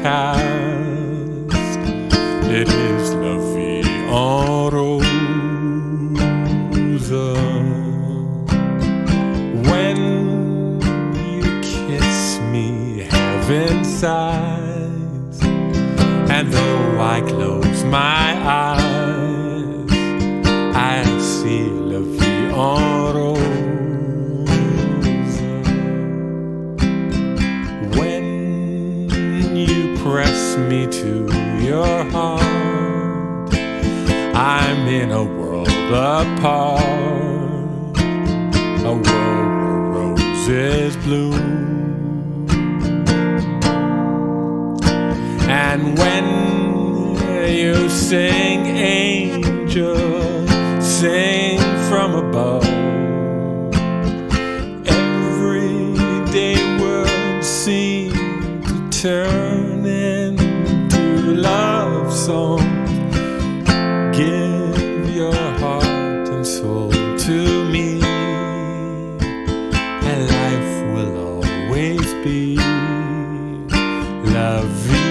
cast. It is la vie en rose. When you kiss me, heaven sighs, and though I close my eyes, I see la vie en rose. When you press me to your heart, I'm in a world apart, a world where roses bloom. And when you sing, angels sing from above, everyday words seem to turn into love songs. Give your heart and soul to me, and life will always be la vie.